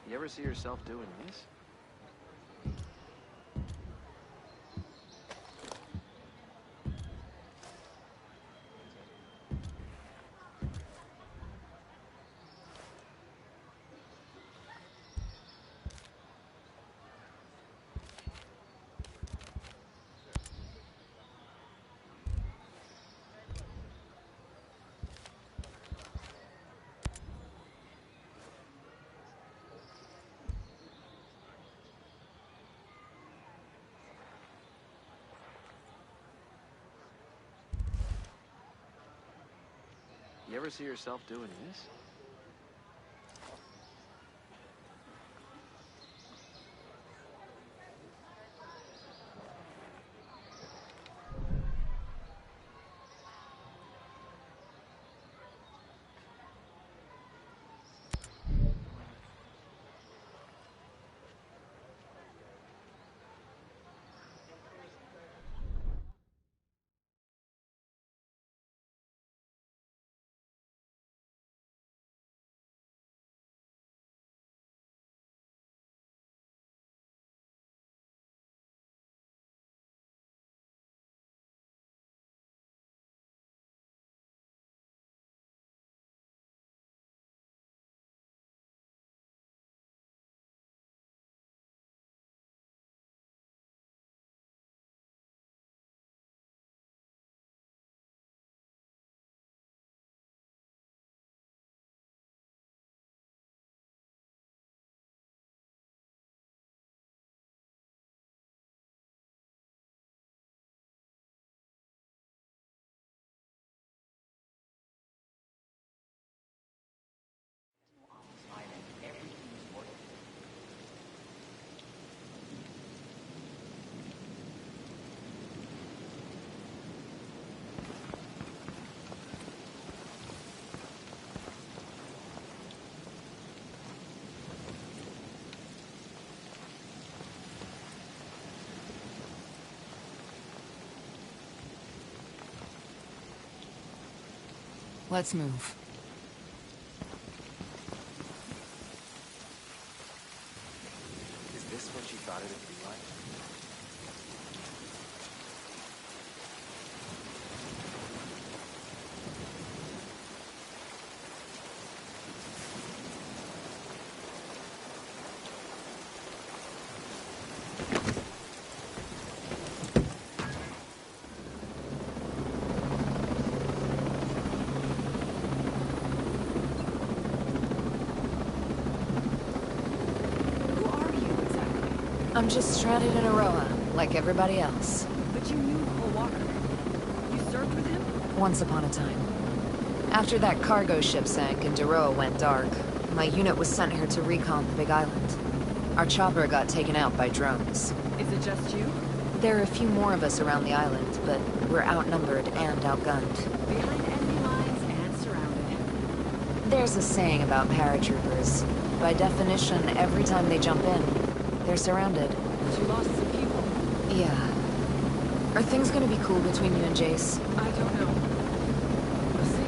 You ever see yourself doing this? You ever see yourself doing this? Let's move. Is this what you thought it would be like? I'm just stranded in Aroa, like everybody else. But you knew Cole Walker. You served with him? Once upon a time. After that cargo ship sank and Daroa went dark, my unit was sent here to recon the Big Island. Our chopper got taken out by drones. Is it just you? There are a few more of us around the island, but we're outnumbered and outgunned. Behind enemy lines and surrounded. There's a saying about paratroopers. By definition, every time they jump in, they're surrounded. But you lost some people. Yeah. Are things gonna be cool between you and Jace? I don't know. We'll see.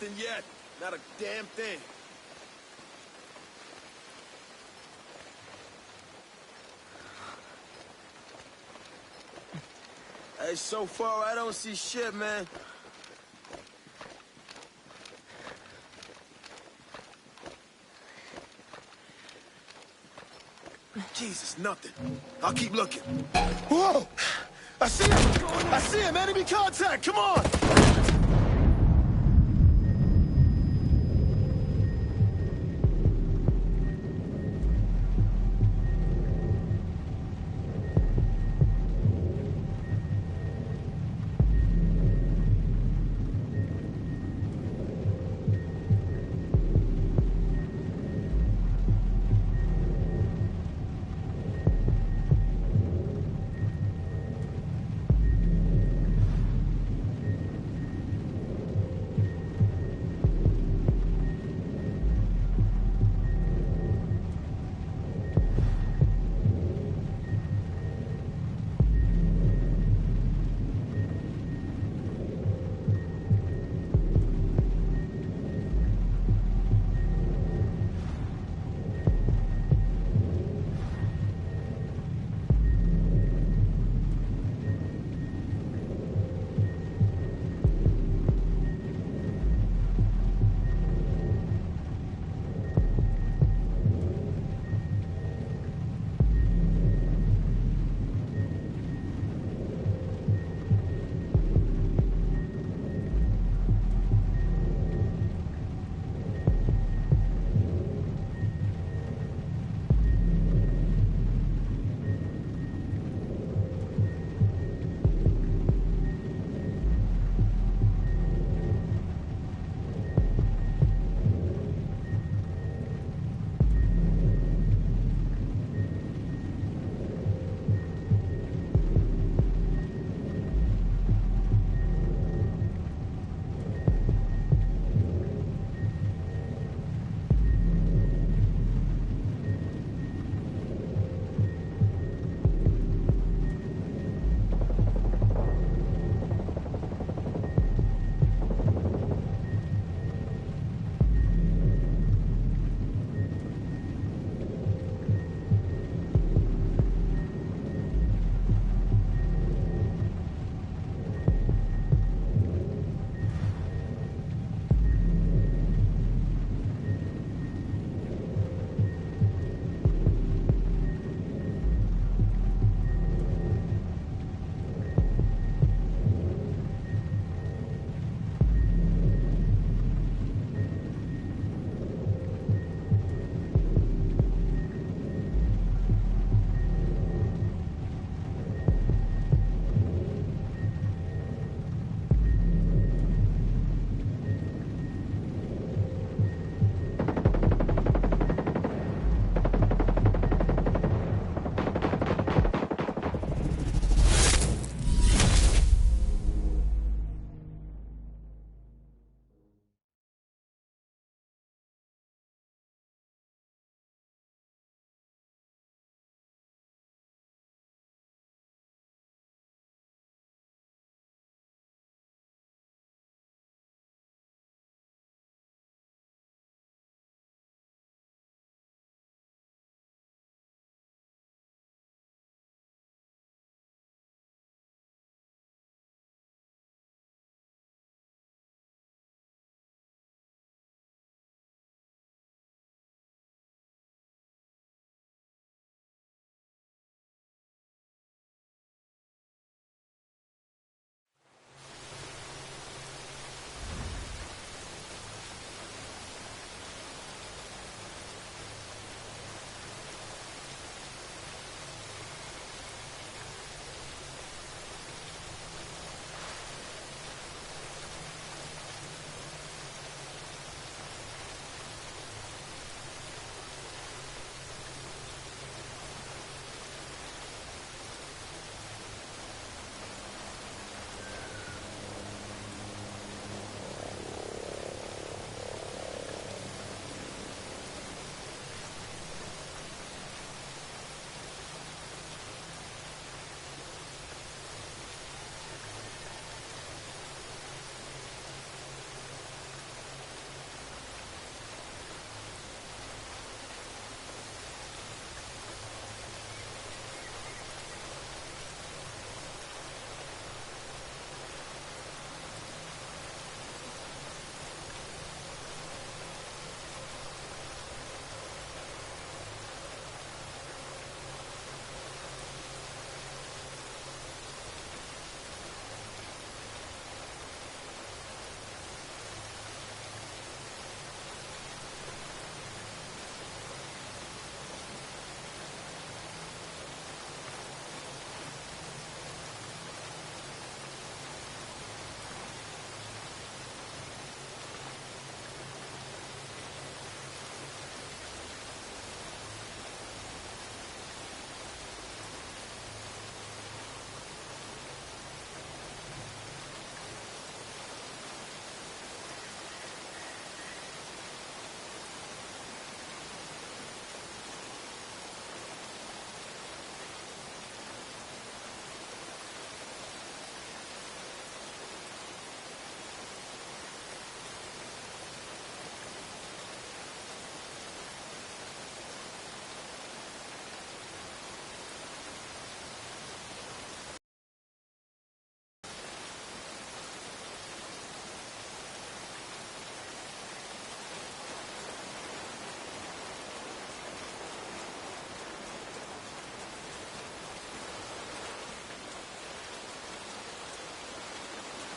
Nothing yet. Not a damn thing. Hey, so far I don't see shit, man. Jesus, nothing. I'll keep looking. Whoa! I see him! I see him! Enemy contact! Come on!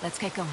Let's get going.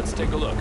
Let's take a look.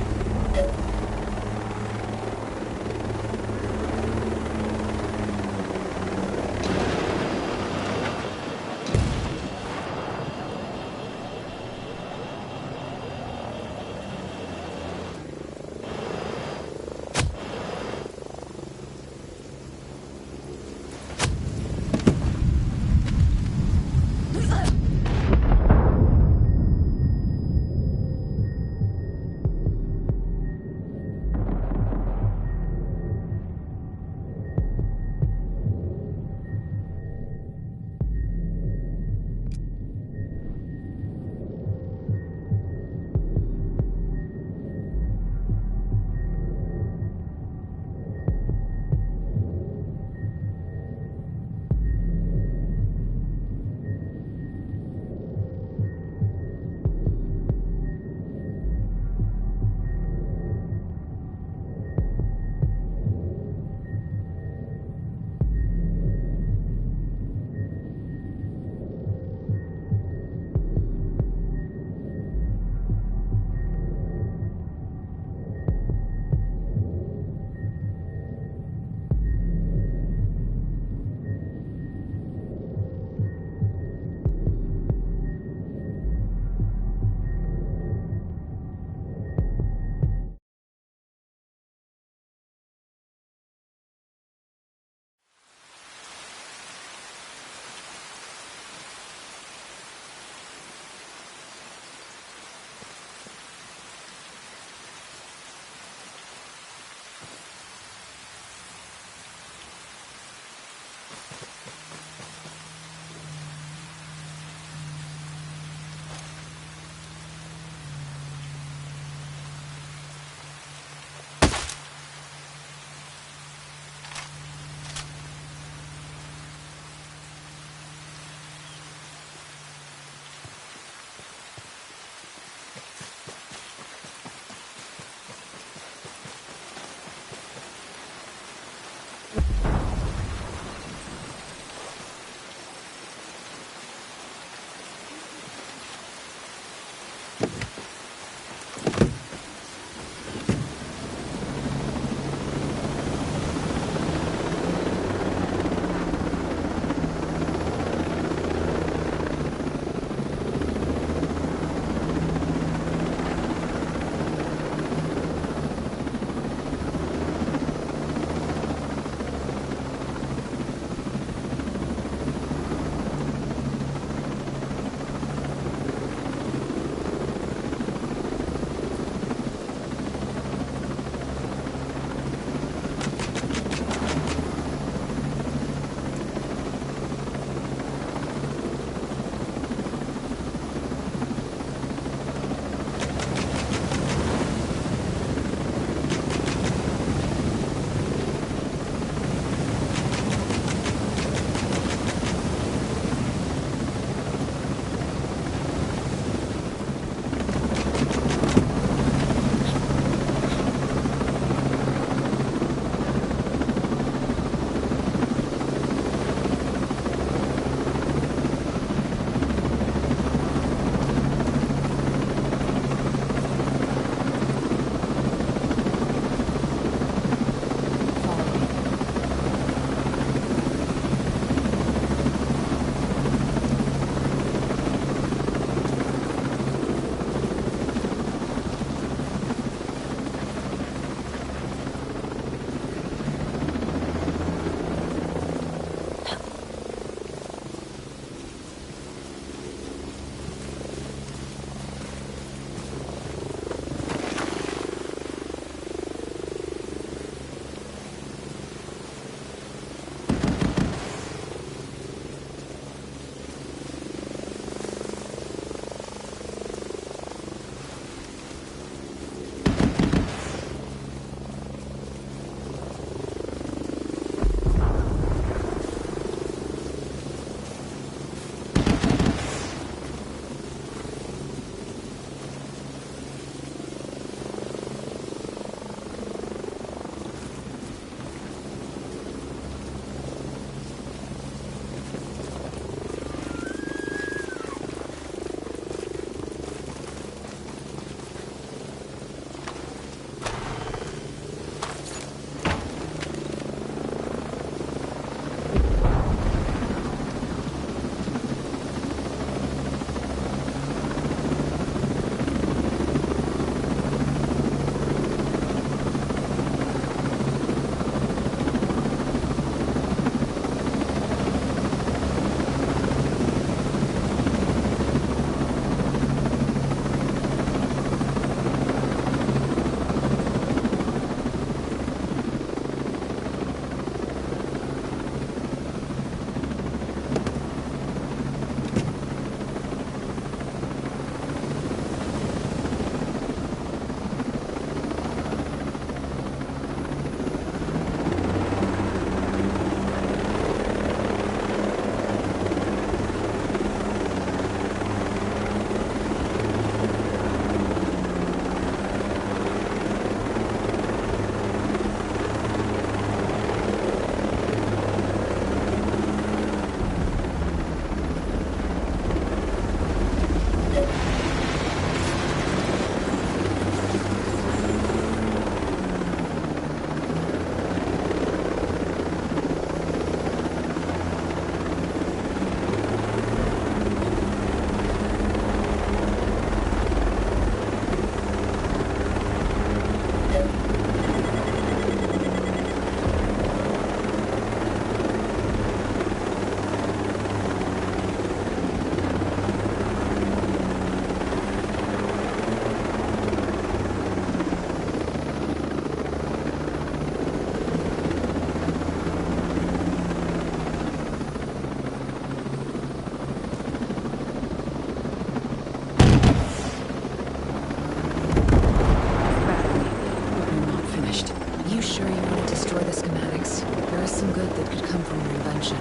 some good that could come from your invention.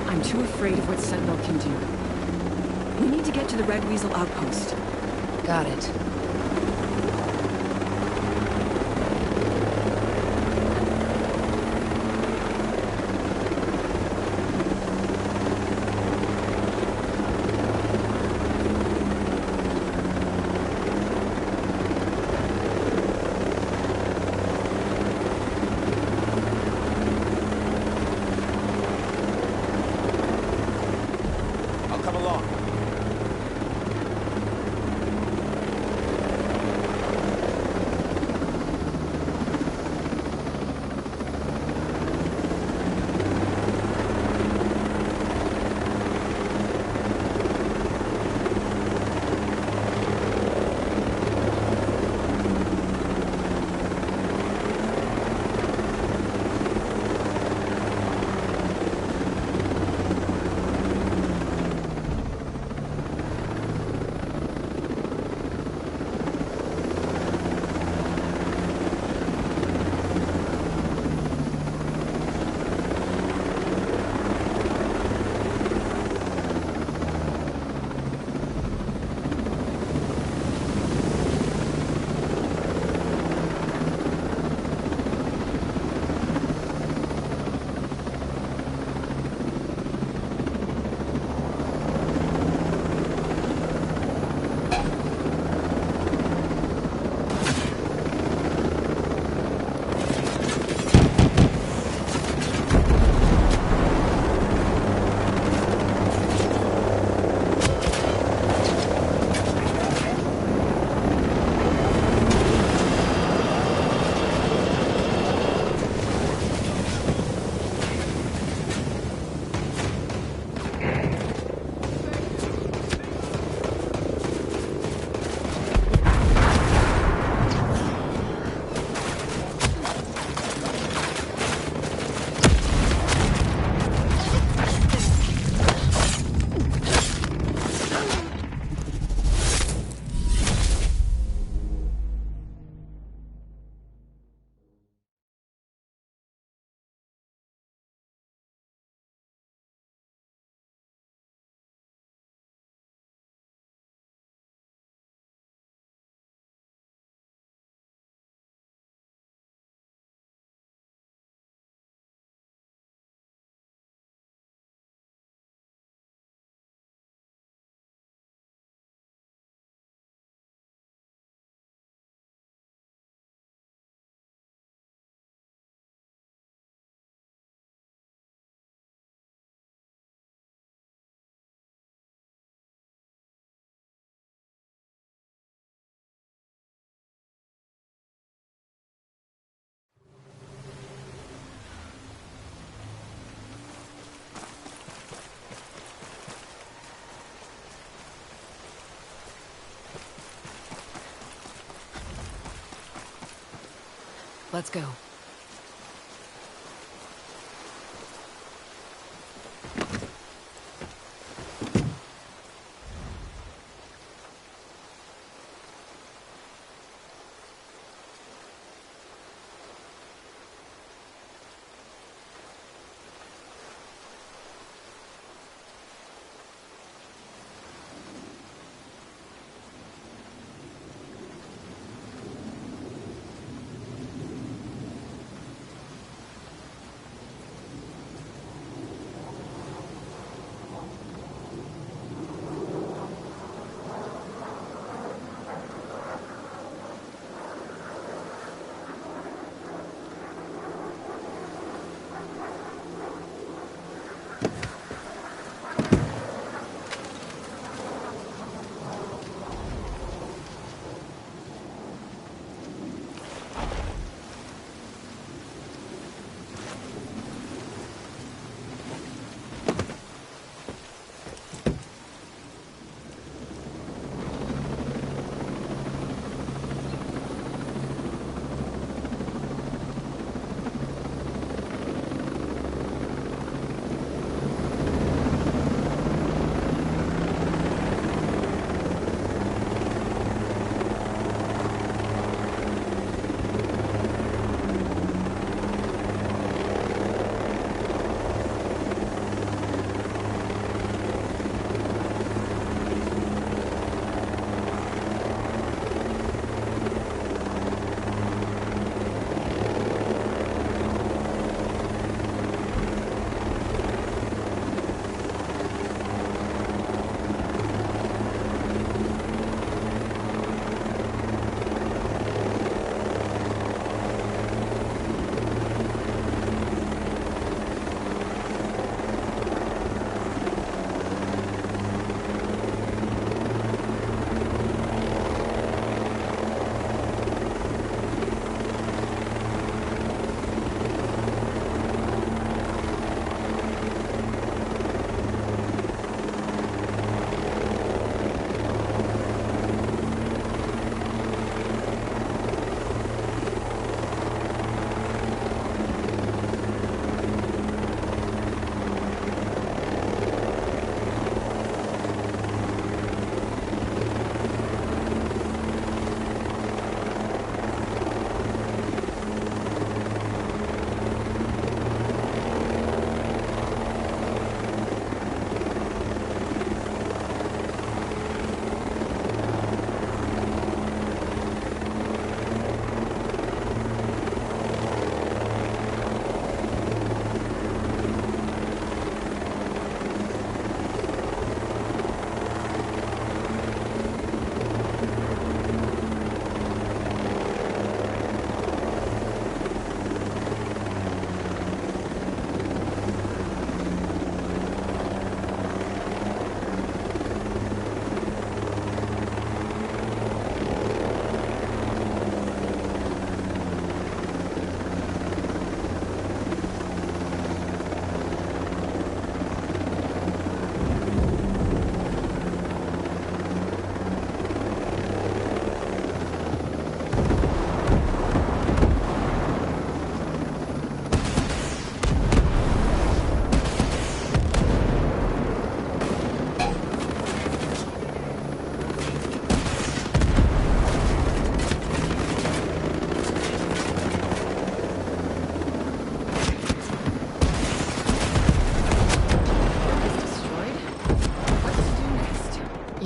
I'm too afraid of what Sentinel can do. We need to get to the Red Weasel outpost. Got it. I'll come along. Let's go.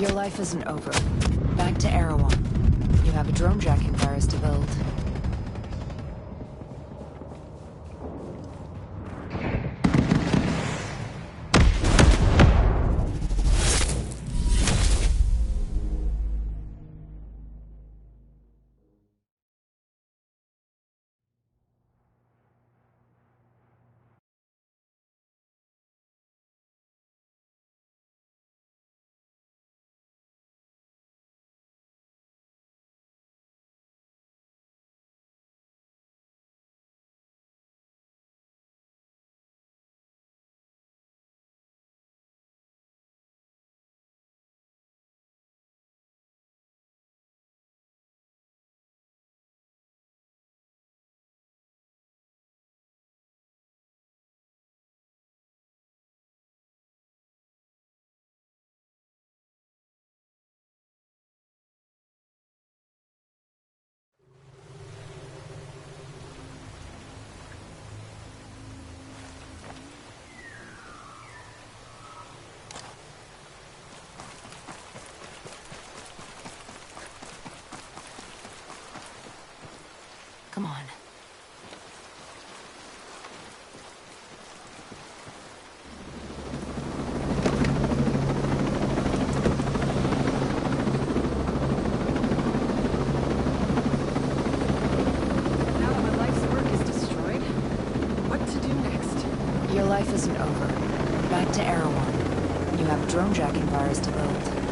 Your life isn't over. Back to Erewhon. You have a drone jacking virus to build. Come on. Now that my life's work is destroyed, what to do next? Your life isn't over. Back to Erewhon. You have a drone jacking virus to build.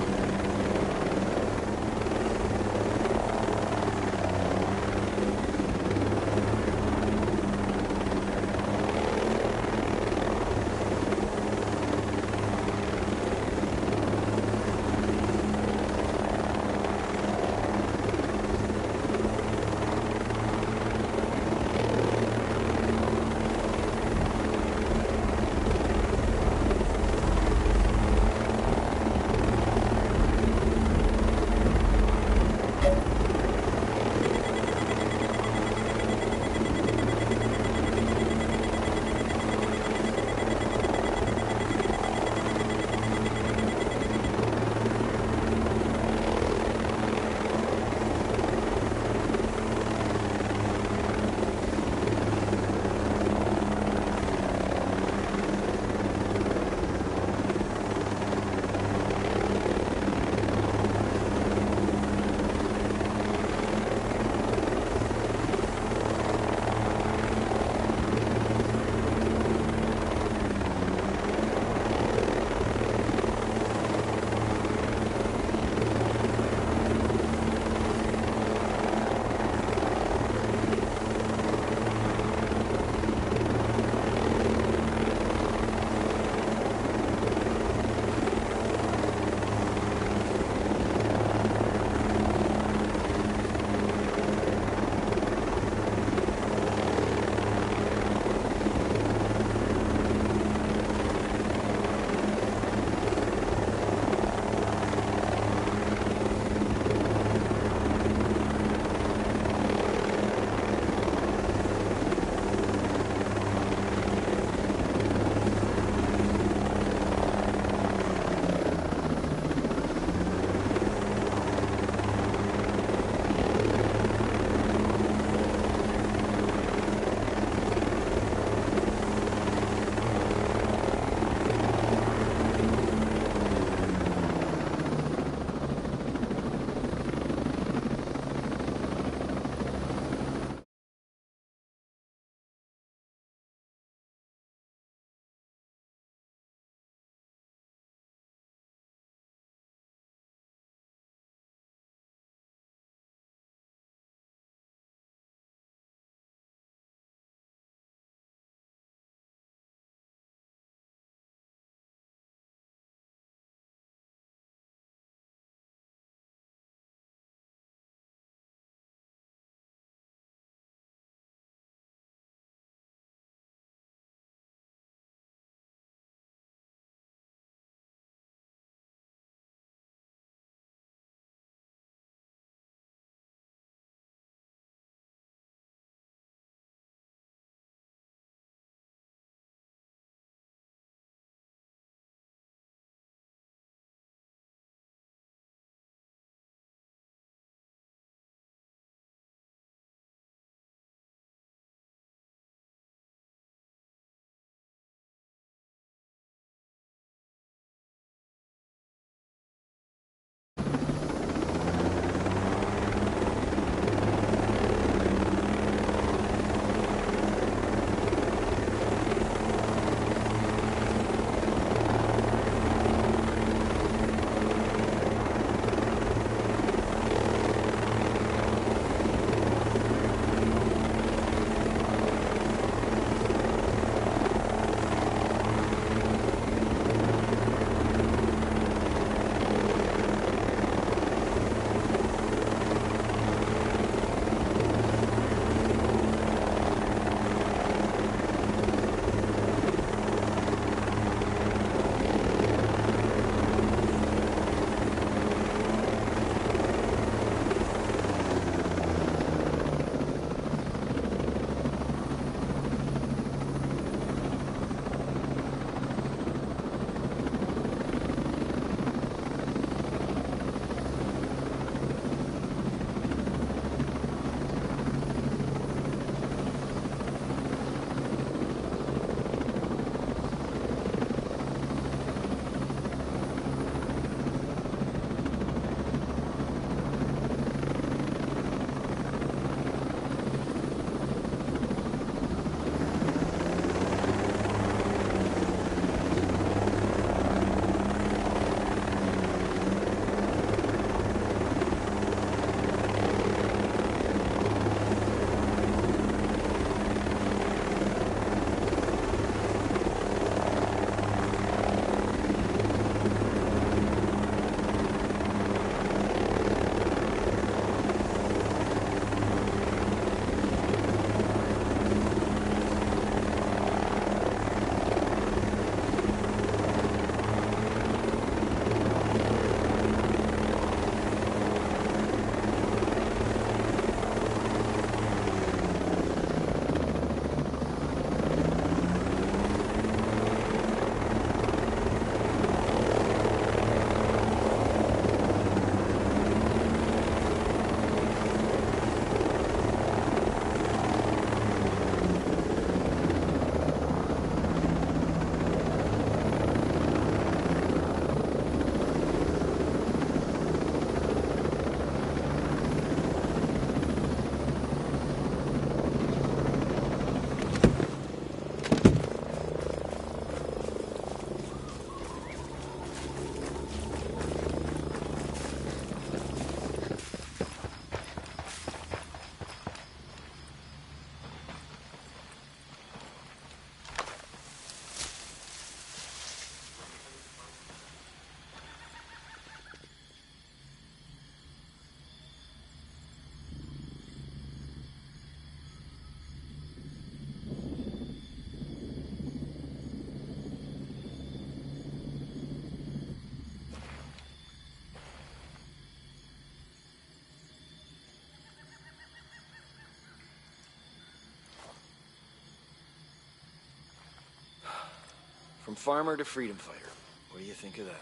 From farmer to freedom fighter. What do you think of that?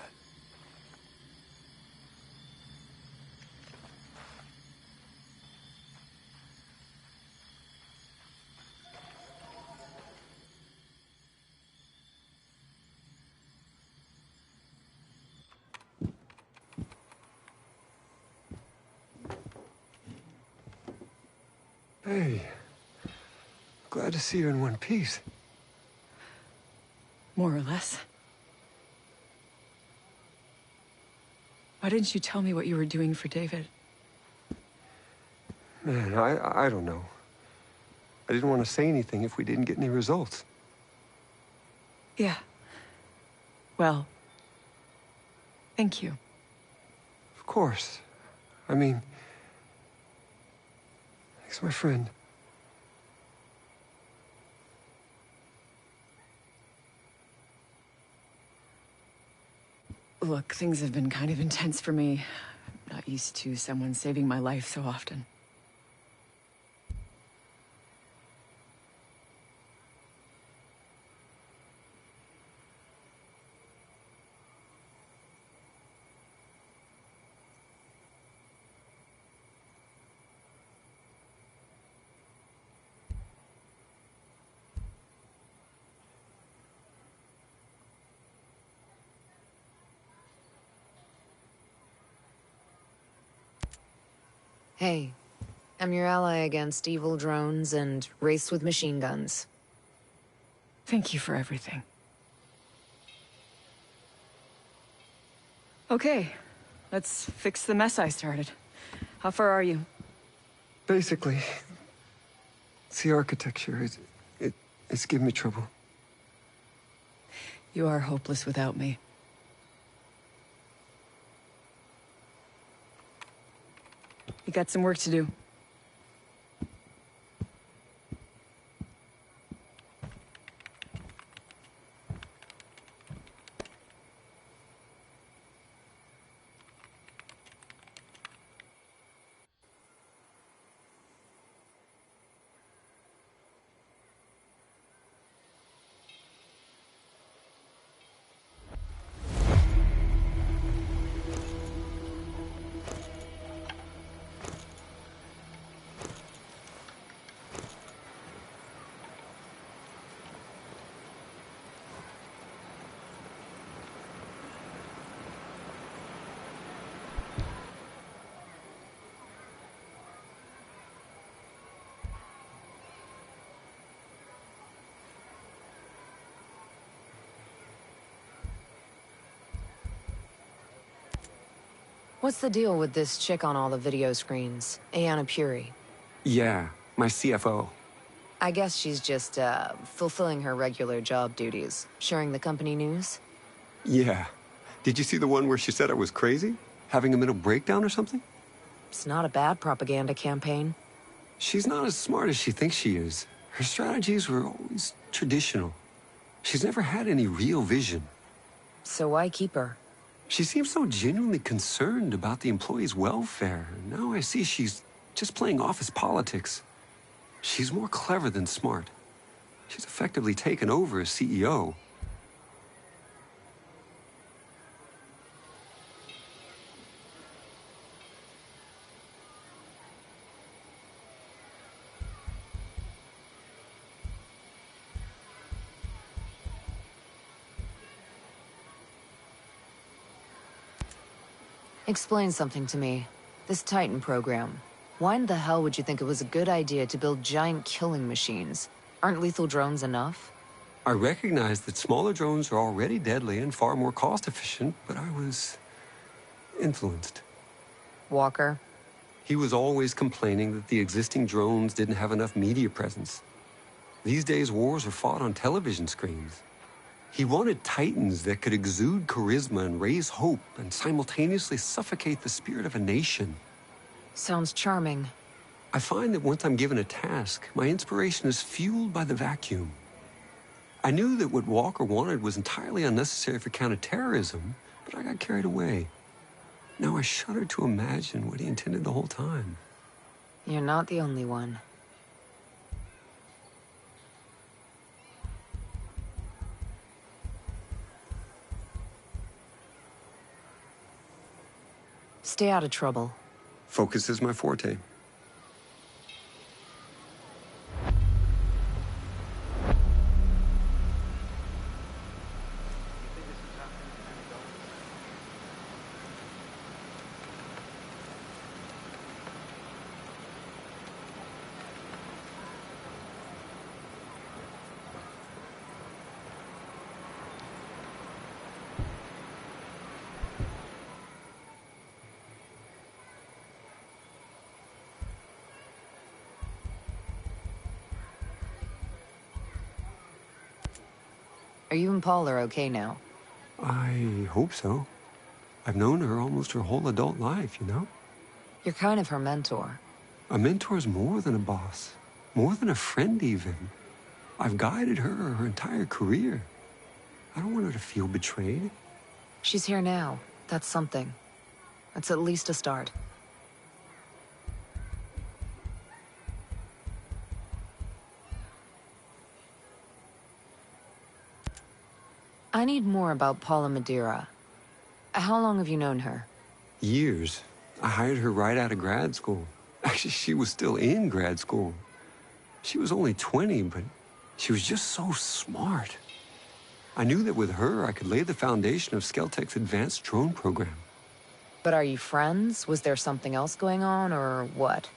Hey, glad to see you in one piece. More or less. Why didn't you tell me what you were doing for David? Man, I don't know. I didn't want to say anything if we didn't get any results. Yeah. Well, thank you. Of course. I mean, thanks, my friend. Look, things have been kind of intense for me. I'm not used to someone saving my life so often. Hey, I'm your ally against evil drones and race with machine guns. Thank you for everything. Okay, let's fix the mess I started. How far are you? Basically, it's the architecture. It's giving me trouble. You are hopeless without me. You got some work to do. What's the deal with this chick on all the video screens? Ayanna Puri. Yeah, my CFO. I guess she's just, fulfilling her regular job duties. Sharing the company news? Yeah. Did you see the one where she said I was crazy? Having a mental breakdown or something? It's not a bad propaganda campaign. She's not as smart as she thinks she is. Her strategies were always traditional. She's never had any real vision. So why keep her? She seems so genuinely concerned about the employees' welfare. Now I see she's just playing office politics. She's more clever than smart. She's effectively taken over as CEO. Explain something to me. This Titan program. Why in the hell would you think it was a good idea to build giant killing machines? Aren't lethal drones enough? I recognize that smaller drones are already deadly and far more cost-efficient, but I was influenced. Walker? He was always complaining that the existing drones didn't have enough media presence. These days, wars are fought on television screens. He wanted titans that could exude charisma and raise hope and simultaneously suffocate the spirit of a nation. Sounds charming. I find that once I'm given a task, my inspiration is fueled by the vacuum. I knew that what Walker wanted was entirely unnecessary for counterterrorism, but I got carried away. Now I shudder to imagine what he intended the whole time. You're not the only one. Stay out of trouble. Focus is my forte. Are you and Paul are okay now? I hope so. I've known her almost her whole adult life, you know? You're kind of her mentor. A mentor's more than a boss. More than a friend, even. I've guided her entire career. I don't want her to feel betrayed. She's here now. That's something. That's at least a start. I need more about Paula Madeira. How long have you known her? Years. I hired her right out of grad school. Actually, she was still in grad school. She was only 20, but she was just so smart. I knew that with her, I could lay the foundation of Skeltech's advanced drone program. But are you friends? Was there something else going on, or what?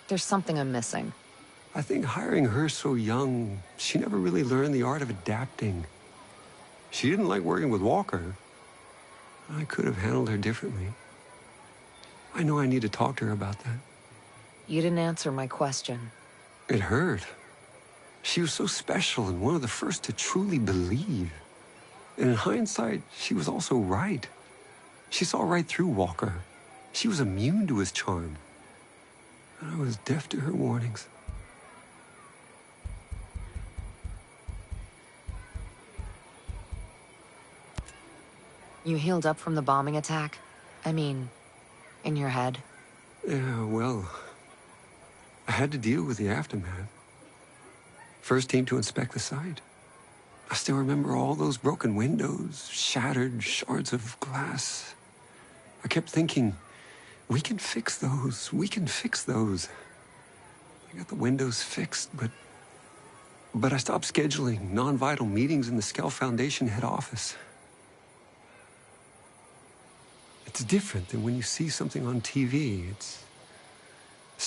There's something I'm missing. I think hiring her so young, she never really learned the art of adapting. She didn't like working with Walker. I could have handled her differently. I know I need to talk to her about that. You didn't answer my question. It hurt. She was so special and one of the first to truly believe. And in hindsight, she was also right. She saw right through Walker. She was immune to his charm. And I was deaf to her warnings. You healed up from the bombing attack? I mean, in your head? Yeah, well, I had to deal with the aftermath. First team to inspect the site. I still remember all those broken windows, shattered shards of glass. I kept thinking, we can fix those, we can fix those. I got the windows fixed, but I stopped scheduling non-vital meetings in the Skell Foundation head office. It's different than when you see something on TV. It's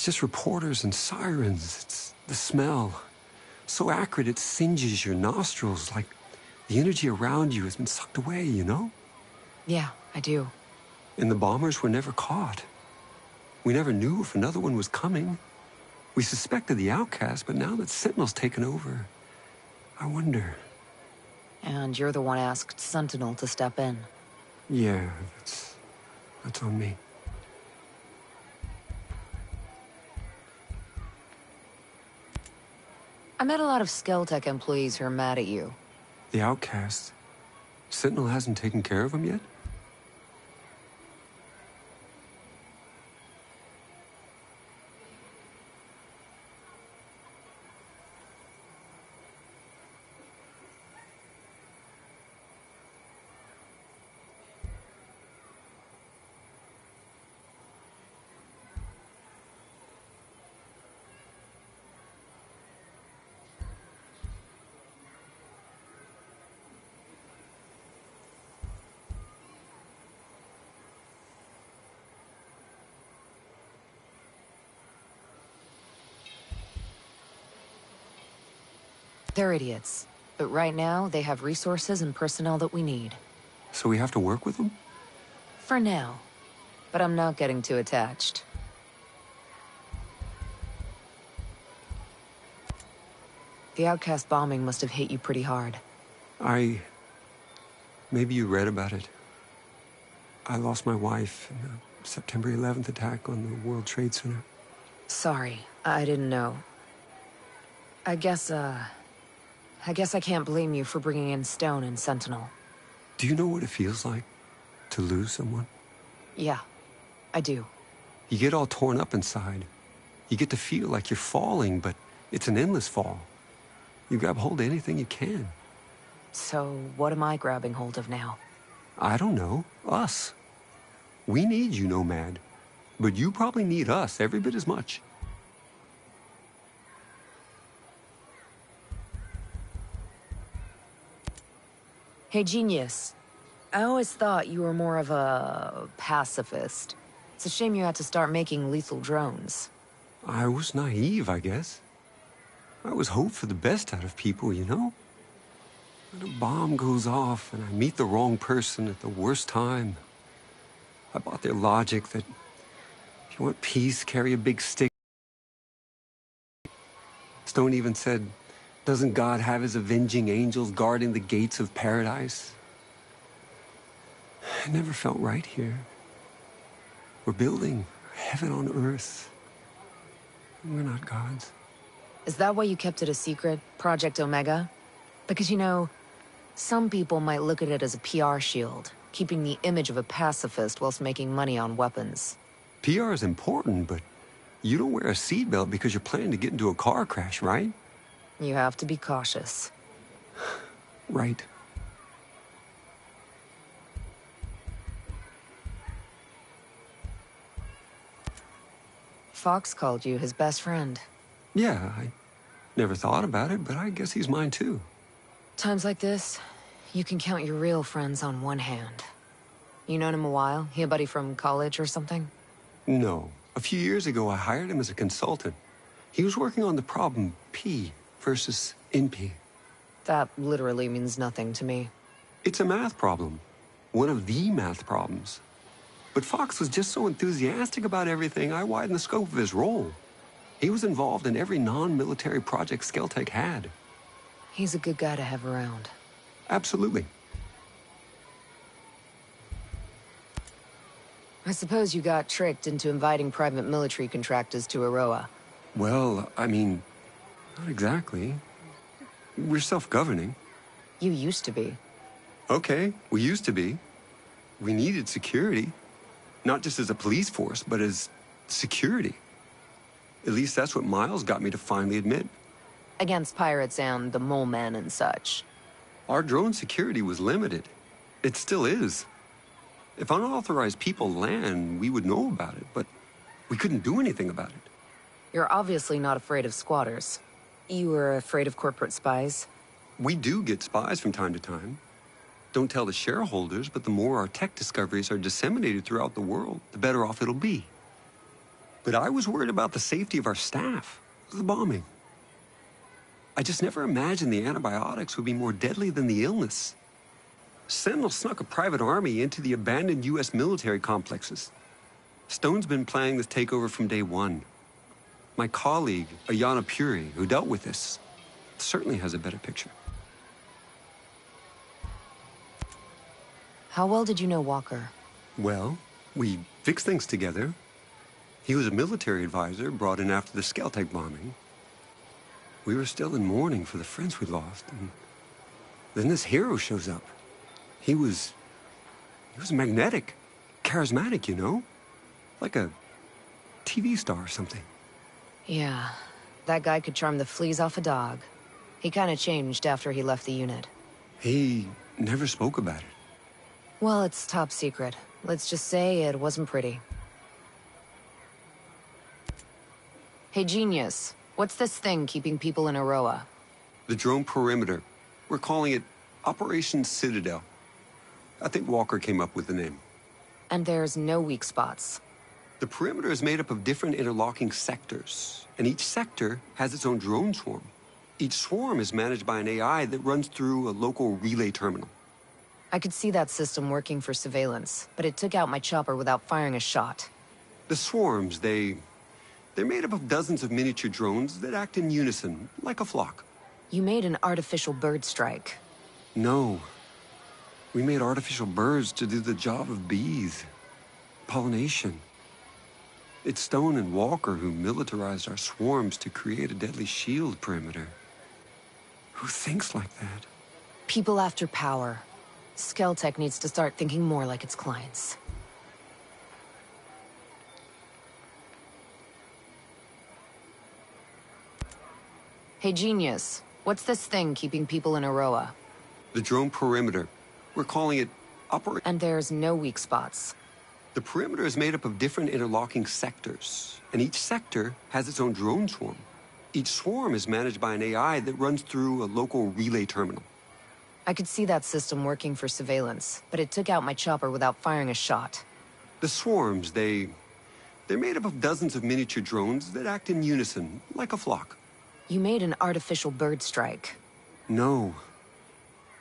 just reporters and sirens. It's the smell. So acrid it singes your nostrils, like the energy around you has been sucked away, you know? Yeah, I do. And the bombers were never caught. We never knew if another one was coming. We suspected the outcast, but now that Sentinel's taken over, I wonder. And you're the one asked Sentinel to step in. Yeah, that's on me. I met a lot of Skeltech employees who are mad at you. The outcast. Sentinel hasn't taken care of him yet? They're idiots. But right now, they have resources and personnel that we need. So we have to work with them? For now. But I'm not getting too attached. The outcast bombing must have hit you pretty hard. Maybe you read about it. I lost my wife in the September 11th attack on the World Trade Center. Sorry, I didn't know. I guess I can't blame you for bringing in Stone and Sentinel. Do you know what it feels like to lose someone? Yeah, I do. You get all torn up inside. You get to feel like you're falling, but it's an endless fall. You grab hold of anything you can. So, what am I grabbing hold of now? I don't know. Us. We need you, Nomad. But you probably need us every bit as much. Hey, Genius. I always thought you were more of a pacifist. It's a shame you had to start making lethal drones. I was naive, I guess. I always hoped for the best out of people, you know? When a bomb goes off and I meet the wrong person at the worst time, I bought their logic that if you want peace, carry a big stick. Stone even said, doesn't God have his avenging angels guarding the gates of paradise? It never felt right here. We're building heaven on earth. We're not gods. Is that why you kept it a secret, Project Omega? Because, you know, some people might look at it as a PR shield, keeping the image of a pacifist whilst making money on weapons. PR is important, but you don't wear a seatbelt because you're planning to get into a car crash, right? You have to be cautious. Right. Fox called you his best friend. Yeah, I never thought about it, but I guess he's mine too. Times like this, you can count your real friends on one hand. You known him a while? He a buddy from college or something? No. A few years ago, I hired him as a consultant. He was working on the problem P versus NP. That literally means nothing to me. It's a math problem. One of the math problems. But Fox was just so enthusiastic about everything, I widened the scope of his role. He was involved in every non-military project Skeltech had. He's a good guy to have around. Absolutely. I suppose you got tricked into inviting private military contractors to Aroa. Well, I mean, not exactly. We're self-governing. You used to be. Okay, we used to be. We needed security. Not just as a police force, but as security. At least that's what Miles got me to finally admit. Against pirates and the mole men and such. Our drone security was limited. It still is. If unauthorized people land, we would know about it, but we couldn't do anything about it. You're obviously not afraid of squatters. You were afraid of corporate spies? We do get spies from time to time. Don't tell the shareholders, but the more our tech discoveries are disseminated throughout the world, the better off it'll be. But I was worried about the safety of our staff, the bombing. I just never imagined the antibiotics would be more deadly than the illness. Sentinel snuck a private army into the abandoned U.S. military complexes. Stone's been planning this takeover from day one. My colleague, Ayana Puri, who dealt with this, certainly has a better picture. How well did you know Walker? Well, we fixed things together. He was a military advisor brought in after the Skeltech bombing. We were still in mourning for the friends we lost, and then this hero shows up. He was magnetic, charismatic, you know? Like a TV star or something. Yeah, that guy could charm the fleas off a dog. He kinda changed after he left the unit. He never spoke about it. Well, it's top secret. Let's just say it wasn't pretty. Hey, Genius. What's this thing keeping people in Aroa? The drone perimeter. We're calling it Operation Citadel. I think Walker came up with the name. And there's no weak spots. The perimeter is made up of different interlocking sectors, and each sector has its own drone swarm. Each swarm is managed by an AI that runs through a local relay terminal. I could see that system working for surveillance, but it took out my chopper without firing a shot. The swarms, they're made up of dozens of miniature drones that act in unison, like a flock. You made an artificial bird strike. No. We made artificial birds to do the job of bees. Pollination. It's Stone and Walker who militarized our swarms to create a deadly shield perimeter. Who thinks like that? People after power. Skeltech needs to start thinking more like its clients. Hey, Genius. What's this thing keeping people in Aroa? The drone perimeter. We're calling it And there's no weak spots. The perimeter is made up of different interlocking sectors, and each sector has its own drone swarm. Each swarm is managed by an AI that runs through a local relay terminal. I could see that system working for surveillance, but it took out my chopper without firing a shot. The swarms, they're made up of dozens of miniature drones that act in unison, like a flock. You made an artificial bird strike. No.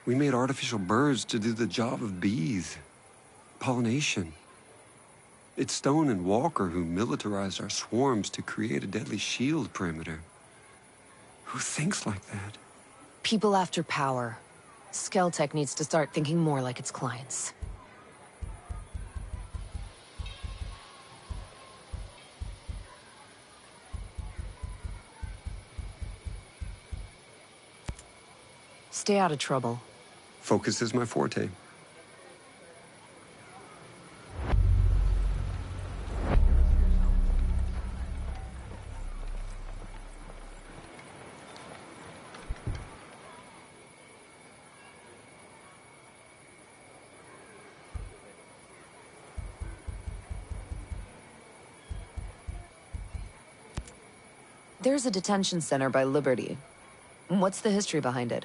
We made artificial birds to do the job of bees. Pollination. It's Stone and Walker who militarized our swarms to create a deadly shield perimeter. Who thinks like that? People after power. Skeltech needs to start thinking more like its clients. Stay out of trouble. Focus is my forte. There's a detention center by Liberty. What's the history behind it?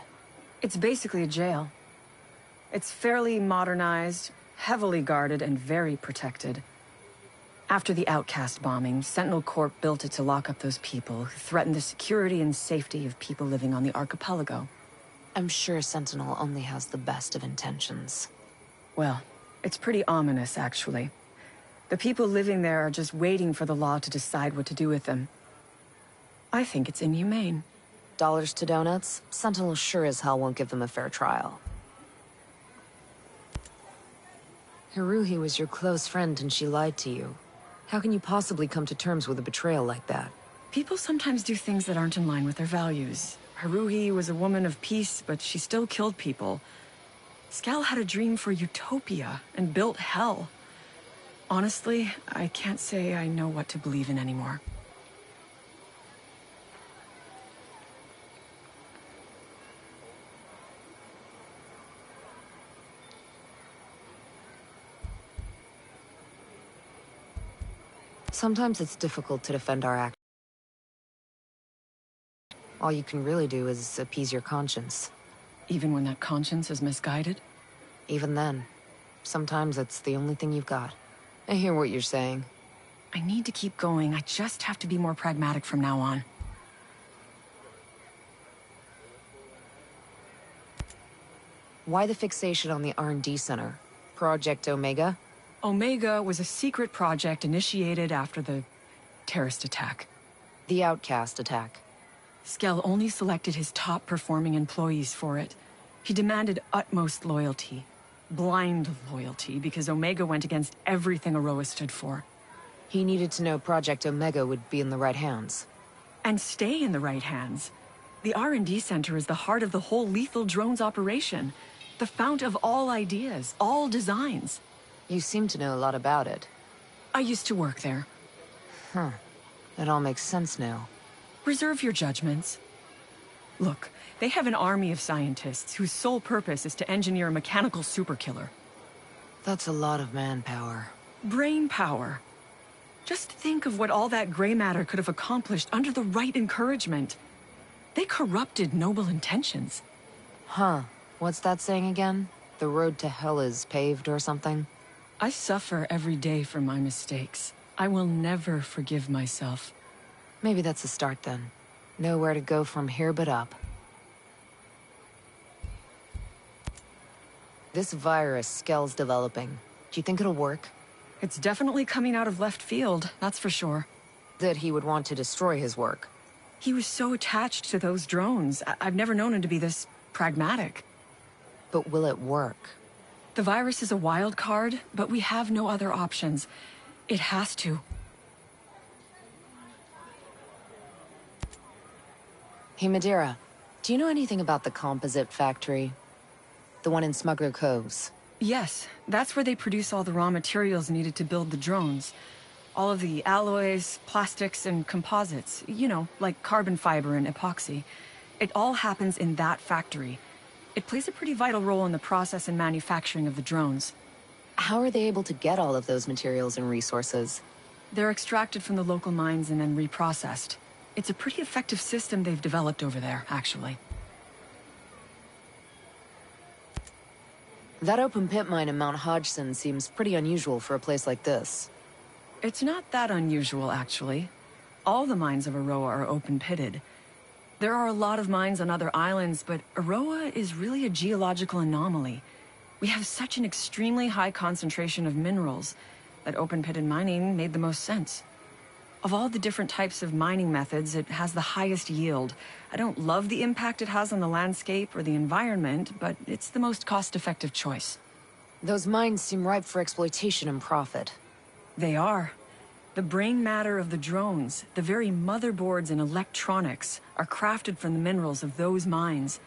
It's basically a jail. It's fairly modernized, heavily guarded, and very protected. After the Outcast bombing, Sentinel Corp built it to lock up those people who threatened the security and safety of people living on the archipelago. I'm sure Sentinel only has the best of intentions. Well, it's pretty ominous, actually. The people living there are just waiting for the law to decide what to do with them. I think it's inhumane. Dollars to donuts? Sentinel sure as hell won't give them a fair trial. Haruhi was your close friend and she lied to you. How can you possibly come to terms with a betrayal like that? People sometimes do things that aren't in line with their values. Haruhi was a woman of peace, but she still killed people. Skal had a dream for utopia and built hell. Honestly, I can't say I know what to believe in anymore. Sometimes it's difficult to defend our actions. All you can really do is appease your conscience. Even when that conscience is misguided? Even then, sometimes it's the only thing you've got. I hear what you're saying. I need to keep going. I just have to be more pragmatic from now on. Why the fixation on the R&D Center? Project Omega? Omega was a secret project initiated after the terrorist attack. The Outcast attack. Skell only selected his top-performing employees for it. He demanded utmost loyalty. Blind loyalty, because Omega went against everything Aroa stood for. He needed to know Project Omega would be in the right hands. And stay in the right hands. The R&D Center is the heart of the whole lethal drones operation. The fount of all ideas, all designs. You seem to know a lot about it. I used to work there. Huh. It all makes sense now. Reserve your judgments. Look, they have an army of scientists whose sole purpose is to engineer a mechanical superkiller. That's a lot of manpower. Brain power. Just think of what all that gray matter could have accomplished under the right encouragement. They corrupted noble intentions. Huh. What's that saying again? The road to hell is paved or something? I suffer every day for my mistakes. I will never forgive myself. Maybe that's a start then. Know where to go from here but up. This virus Skell's developing. Do you think it'll work? It's definitely coming out of left field, that's for sure. That he would want to destroy his work. He was so attached to those drones. I've never known him to be this pragmatic. But will it work? The virus is a wild card, but we have no other options. It has to. Hey, Madeira, do you know anything about the composite factory? The one in Smuggler Coves? Yes, that's where they produce all the raw materials needed to build the drones. All of the alloys, plastics, and composites. You know, like carbon fiber and epoxy. It all happens in that factory. It plays a pretty vital role in the process and manufacturing of the drones. How are they able to get all of those materials and resources? They're extracted from the local mines and then reprocessed. It's a pretty effective system they've developed over there, actually. That open pit mine in Mount Hodgson seems pretty unusual for a place like this. It's not that unusual, actually. All the mines of Aroa are open-pitted. There are a lot of mines on other islands, but Aroa is really a geological anomaly. We have such an extremely high concentration of minerals that open-pitted mining made the most sense. Of all the different types of mining methods, it has the highest yield. I don't love the impact it has on the landscape or the environment, but it's the most cost-effective choice. Those mines seem ripe for exploitation and profit. They are. The brain matter of the drones, the very motherboards and electronics, are crafted from the minerals of those mines.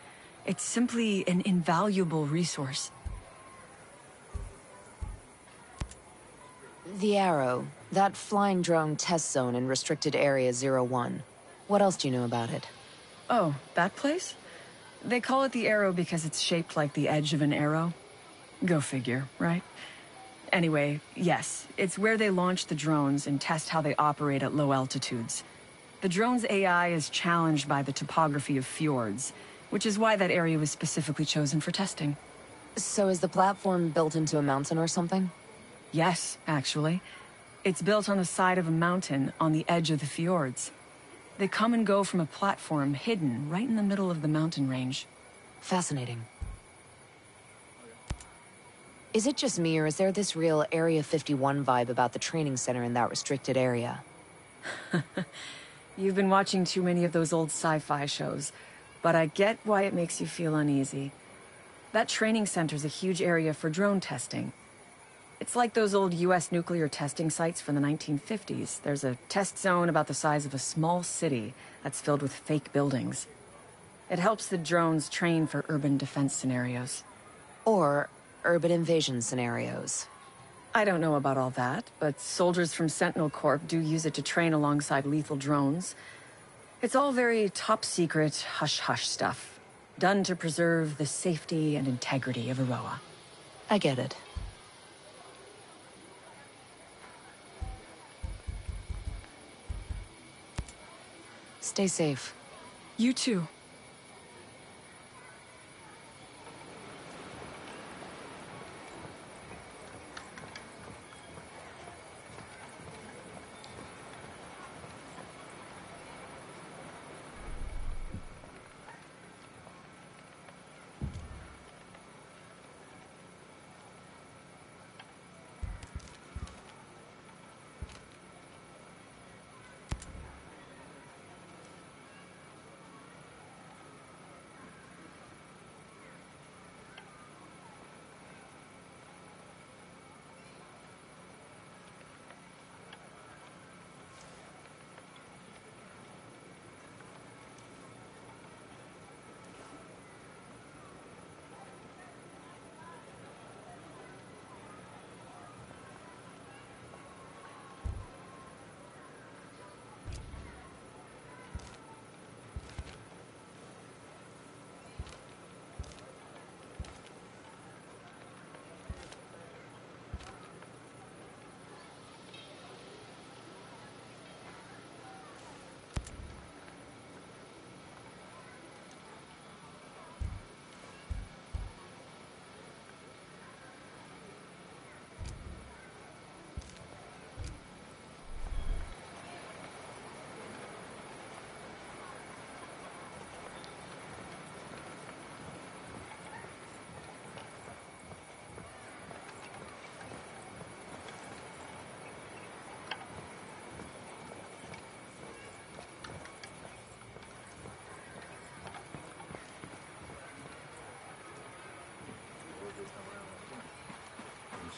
It's simply an invaluable resource. The Arrow, that flying drone test zone in Restricted Area 01. What else do you know about it? Oh, that place? They call it the Arrow because it's shaped like the edge of an arrow. Go figure, right? Anyway, yes, it's where they launch the drones and test how they operate at low altitudes. The drone's AI is challenged by the topography of fjords, which is why that area was specifically chosen for testing. So is the platform built into a mountain or something? Yes, actually. It's built on the side of a mountain on the edge of the fjords. They come and go from a platform hidden right in the middle of the mountain range. Fascinating. Is it just me, or is there this real Area 51 vibe about the training center in that restricted area? You've been watching too many of those old sci-fi shows, but I get why it makes you feel uneasy. That training center's a huge area for drone testing. It's like those old US nuclear testing sites from the 1950s. There's a test zone about the size of a small city that's filled with fake buildings. It helps the drones train for urban defense scenarios. Or urban invasion scenarios. I don't know about all that, but soldiers from Sentinel Corp do use it to train alongside lethal drones. It's all very top-secret, hush-hush stuff, done to preserve the safety and integrity of Aroa. I get it. Stay safe. You too.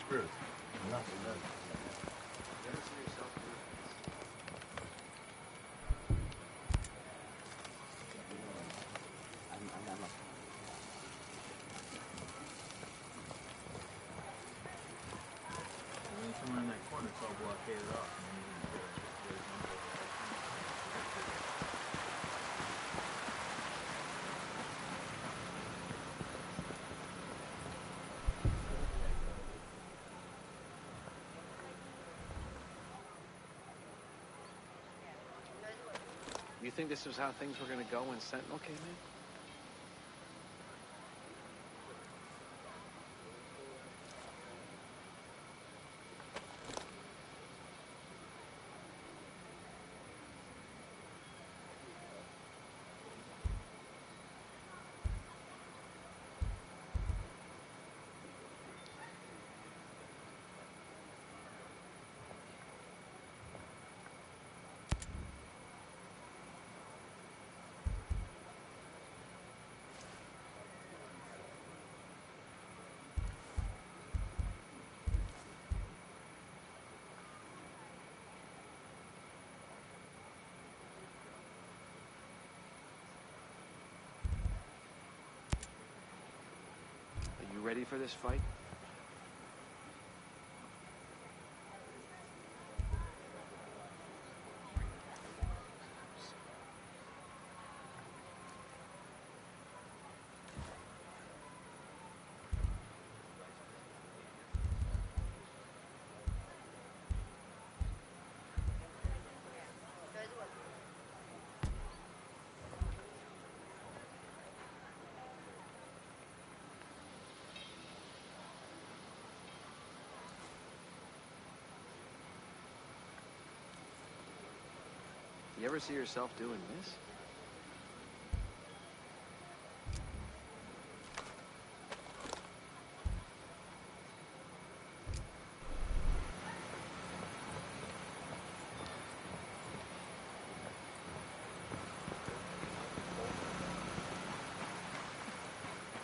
Spirit. Somewhere in that corner, it's all blockaded off. think this was how things were gonna go when Sentinel came in? Are you ready for this fight? You ever see yourself doing this?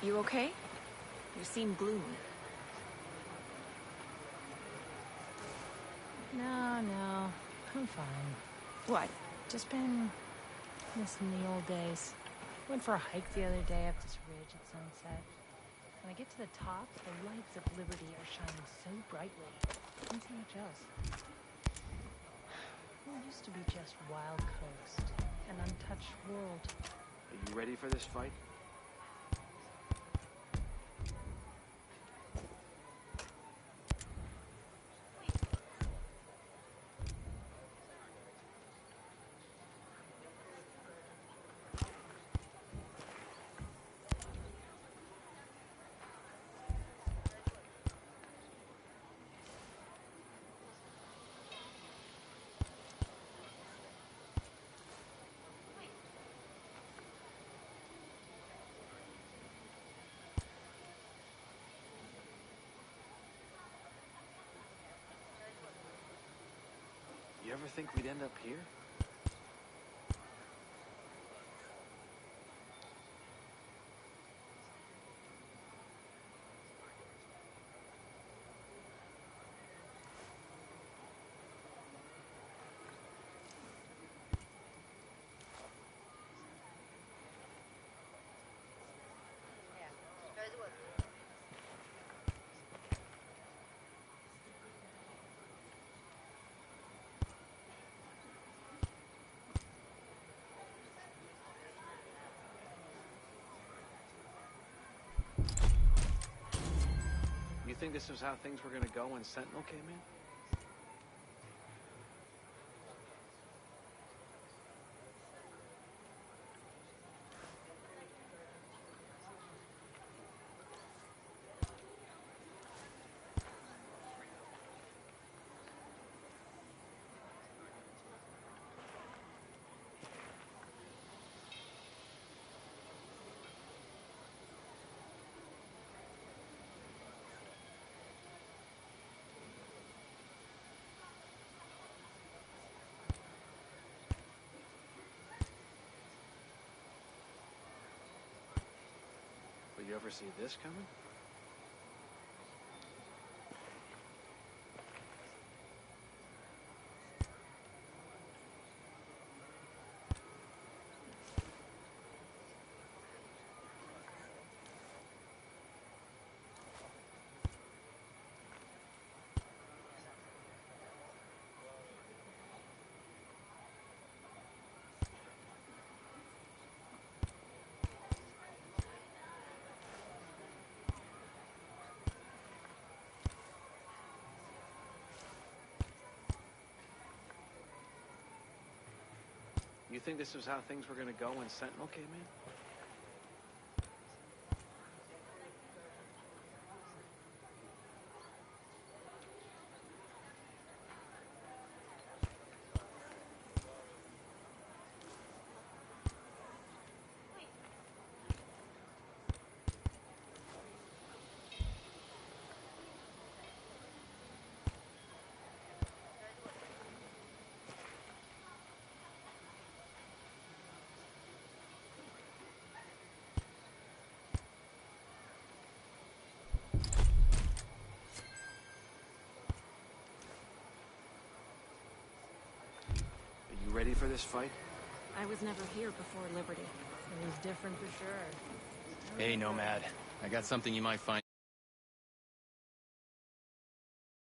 You okay? You seem gloomy. No, I'm fine. What? Just been missing the old days. Went for a hike the other day up this ridge at sunset. When I get to the top, the lights of liberty are shining so brightly. And so much else. It used to be just wild coast, an untouched world. Are you ready for this fight? You ever think we'd end up here? You think this was how things were gonna go when Sentinel came in? But you ever see this coming? You think this was how things were gonna go when Sentinel came in? Are you ready for this fight? I was never here before Liberty. It was different for sure. Hey, Nomad. I got something you might find